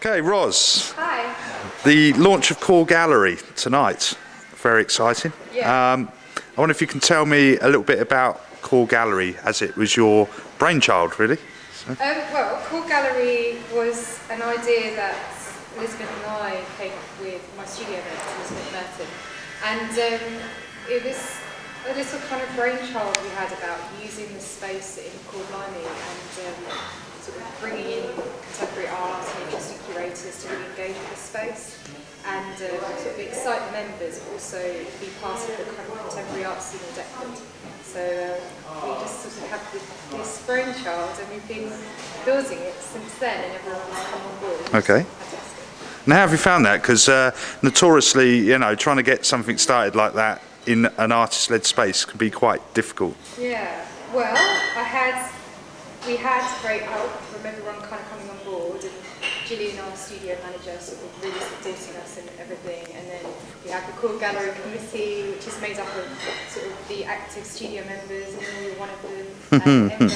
Okay, Ros. Hi. The launch of Core Gallery tonight. Very exciting. Yeah. I wonder if you can tell me a little bit about Core Gallery, as it was your brainchild, really. Well, Core Gallery was an idea that Elizabeth and I came up with, my studio mate, Elizabeth Merton. And it was a little kind of brainchild we had about using the space in Cor Blimey and sort of bringing in contemporary art and interesting curators to really engage with the space. And sort of excite the members, but also be part of the kind of contemporary art scene in Deptford. So we just sort of had this brainchild, and we've been building it since then, and everyone's come on board. Okay. Fantastic. Now, how have you found that? Because notoriously, you know, trying to get something started like that in an artist-led space can be quite difficult. Yeah. Well, we had great help from everyone kind of coming on board, and Gillian, our studio manager, sort of really supporting us in everything. And then we had the Core Gallery committee, which is made up of sort of the active studio members, and you're one of them. And then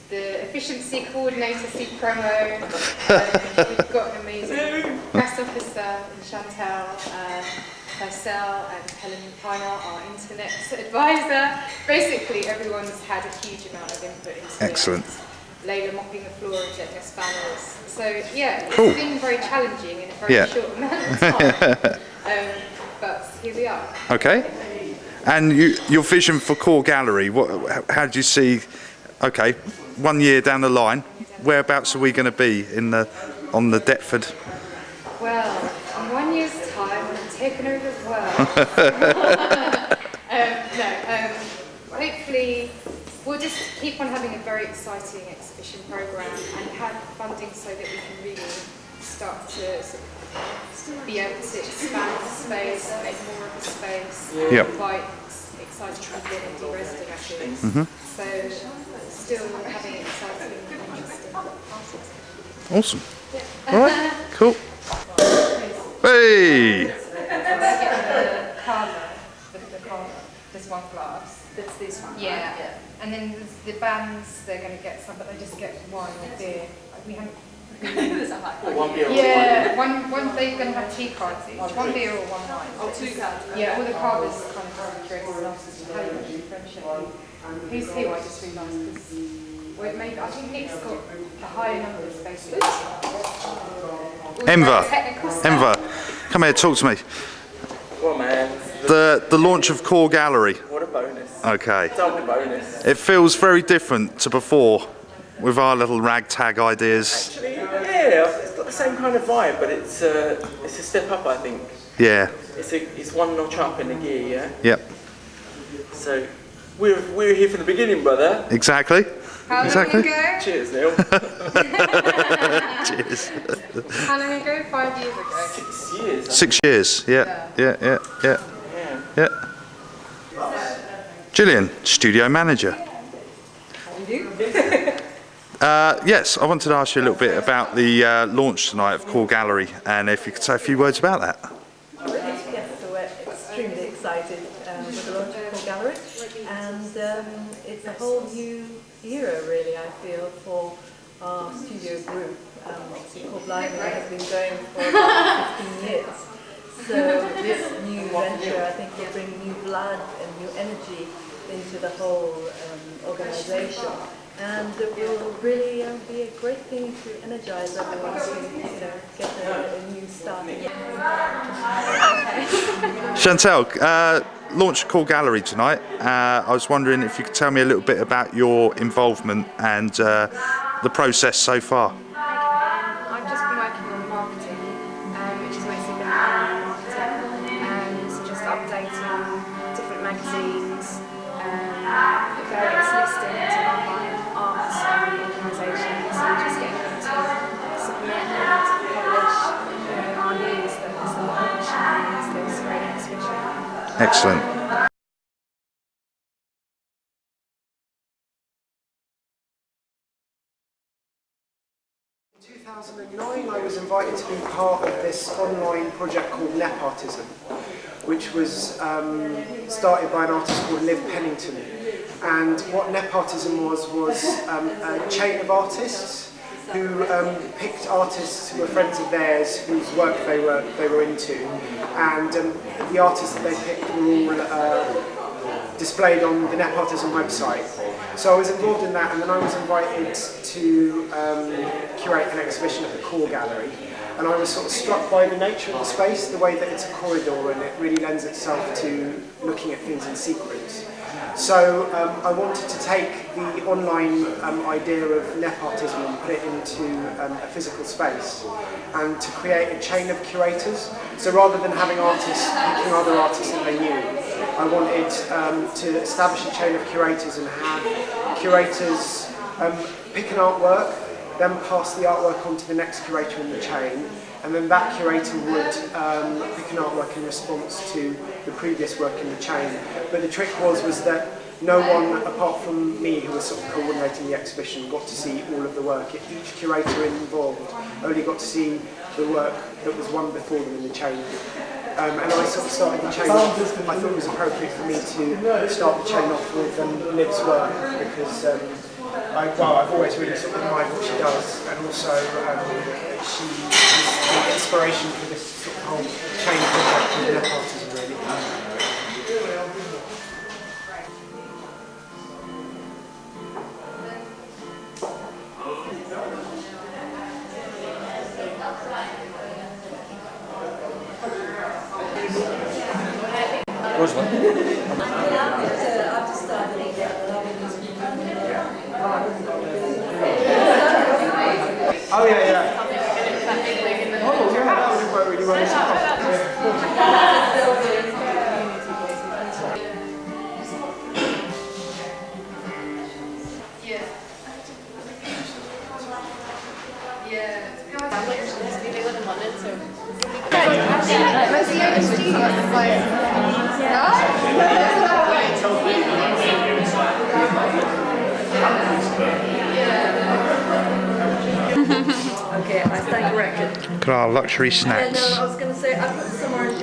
the efficiency coordinator, C Promo. We've got an amazing press officer, Chantal, Purcell, and Helen Piner, our internet advisor. Basically, everyone's had a huge amount of input into Excellent. it. Layla mopping the floor and getting us banners. So yeah, Cool. it's been very challenging in a very short amount of time. But here we are. Okay. And your vision for Core Gallery, how do you see, okay, 1 year down the line, whereabouts are we going to be on the Deptford? Well, in 1 year's time, I'm taking over the world. Hopefully, we'll just keep on having a very exciting exhibition programme and have funding so that we can really start to sort of be able to expand the space, make more of the space, Yep. invite exciting people and do resident activities. So, still having exciting and interesting artists. Awesome. All right, cool. Hey! The carver, this one glass. That's this one. Yeah. Right? Yeah. And then the bands, they're going to get some, but they just get wine or beer. We haven't. There's a high. One beer. Yeah, one they're going to have 2 cards each, 1 beer or 1 wine. Oh, 2 cards. Yeah, all the carvers kind of have drinks and artists and Helen, friendship. Who's here? I just realised because I think Nick's got a higher number of spaces. Enver, come here, talk to me. Come on, man. The launch of Core Gallery. What a bonus. Okay. Double bonus. It feels very different to before with our little ragtag ideas. Actually, yeah, it's got the same kind of vibe, but it's a step up, I think. Yeah. It's one notch up in the gear, yeah? Yep. So, we're here from the beginning, brother. Exactly. How long ago? Cheers, Neil. Cheers. How long ago? 5 years ago. 6 years. 6 years. Yeah. Yeah. Yeah. Gillian, studio manager. Yes, I wanted to ask you a little bit about the launch tonight of Core Gallery, and if you could say a few words about that. Yes, so we're extremely excited with the launch of Core Gallery, and it's a whole new era, really, I feel, for our studio group. Obviously, Cor Blimey has been going for about 15 years. So this new venture, I think, will bring new blood and new energy into the whole organisation, and it will really be a great thing to energise everyone to get a new start. Chantal, launch Core Gallery tonight. I was wondering if you could tell me a little bit about your involvement and the process so far. I've just been working on marketing, which is basically marketing, and just updating different magazines, various listings of online art organisations, and just getting them to submit and publish our news that is the launch and this great exhibition. Excellent. In 2009, I was invited to be part of this online project called Nepartism, which was started by an artist called Liv Pennington. And what Nepartism was a chain of artists who picked artists who were friends of theirs whose work they were into, and the artists that they picked were all displayed on the Nep Artisan website. So I was involved in that, and then I was invited to curate an exhibition at the Core Gallery. And I was sort of struck by the nature of the space, the way that it's a corridor, and it really lends itself to looking at things in sequence. So I wanted to take the online idea of Nep Artisan and put it into a physical space, and to create a chain of curators. So rather than having artists picking other artists that they knew, I wanted to establish a chain of curators and have curators pick an artwork, then pass the artwork on to the next curator in the chain, and then that curator would pick an artwork in response to the previous work in the chain. But the trick was that no one, apart from me, who was sort of coordinating the exhibition, got to see all of the work. Each curator involved only got to see the work that was one before them in the chain. And I sort of started the chain off. I thought it was appropriate for me to start the chain off with Liv's work, because I've always really sort of admired what she does, and also she is the inspiration for this sort of whole chain project with Nep Artisan, really. Oh yeah, yeah. Oh yeah, that would work really well as well. Okay, I stand corrected. Look at our luxury snacks. I was going to say, I put some orange